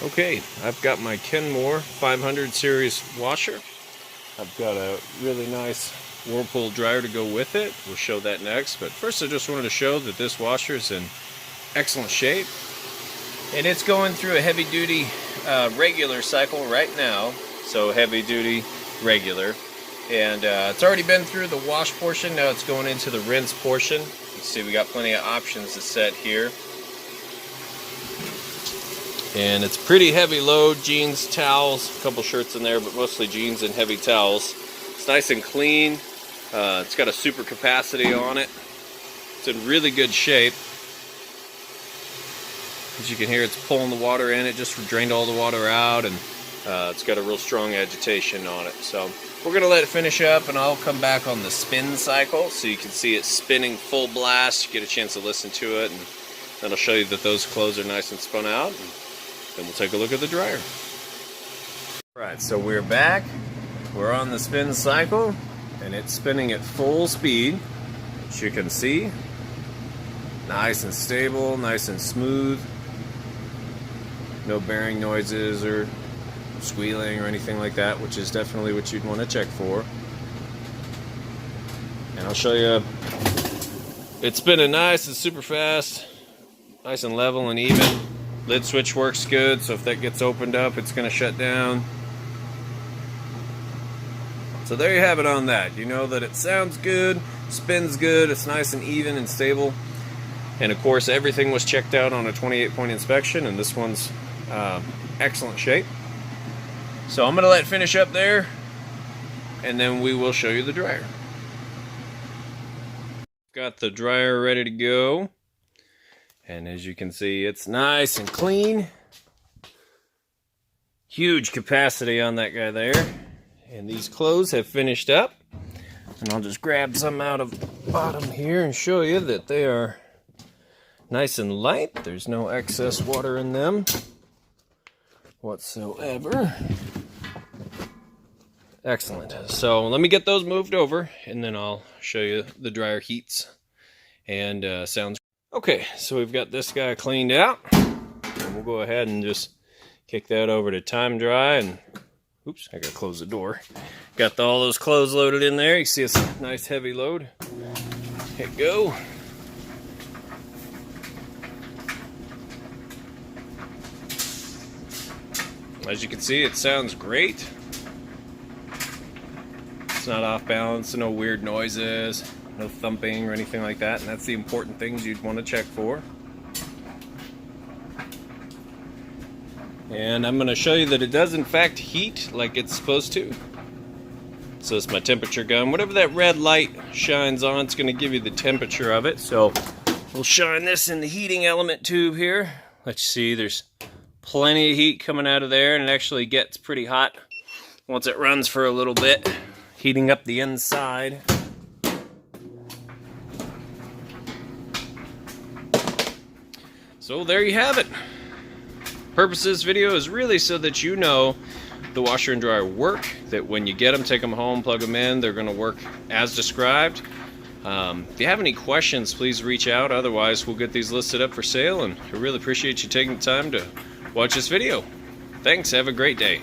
Okay, I've got my Kenmore 500 series washer. I've got a really nice Whirlpool dryer to go with it. We'll show that next, but first I just wanted to show that this washer is in excellent shape. And it's going through a heavy-duty regular cycle right now. So heavy-duty, regular. And it's already been through the wash portion, now it's going into the rinse portion. You can see we got plenty of options to set here. And it's pretty heavy load, jeans, towels, a couple shirts in there, but mostly jeans and heavy towels. It's nice and clean. It's got a super capacity on it. It's in really good shape. As you can hear, it's pulling the water in. It just drained all the water out, and it's got a real strong agitation on it. So we're going to let it finish up, and I'll come back on the spin cycle so you can see it spinning full blast. You get a chance to listen to it, and then I'll show you that those clothes are nice and spun out. And then we'll take a look at the dryer. Alright, so we're back. We're on the spin cycle, and it's spinning at full speed, as you can see. Nice and stable, nice and smooth. No bearing noises or squealing or anything like that, which is definitely what you'd want to check for. And I'll show you, it's spinning nice and super fast, nice and level and even. Lid switch works good, so if that gets opened up, it's going to shut down. So there you have it on that. You know that it sounds good, spins good, it's nice and even and stable. And of course, everything was checked out on a 28-point inspection, and this one's excellent shape. So I'm going to let it finish up there, and then we will show you the dryer. Got the dryer ready to go. And as you can see, it's nice and clean. Huge capacity on that guy there. And these clothes have finished up. And I'll just grab some out of the bottom here and show you that they are nice and light. There's no excess water in them whatsoever. Excellent. So let me get those moved over, and then I'll show you the dryer heats and sounds. Okay, so we've got this guy cleaned out, and we'll go ahead and just kick that over to time dry. And oops, I gotta close the door. Got all those clothes loaded in there. You see it's a nice heavy load. Hit go. As you can see, it sounds great. It's not off balance, no weird noises, no thumping or anything like that, and that's the important things you'd want to check for. And I'm going to show you that it does in fact heat like it's supposed to. So it's my temperature gun. Whatever that red light shines on, it's going to give you the temperature of it. So we'll shine this in the heating element tube here. Let's see, there's plenty of heat coming out of there, and it actually gets pretty hot once it runs for a little bit, heating up the inside. So there you have it. Purpose of this video is really so that you know the washer and dryer work, that when you get them, take them home, plug them in, they're going to work as described. If you have any questions, please reach out. Otherwise, we'll get these listed up for sale, and I really appreciate you taking the time to watch this video. Thanks, have a great day.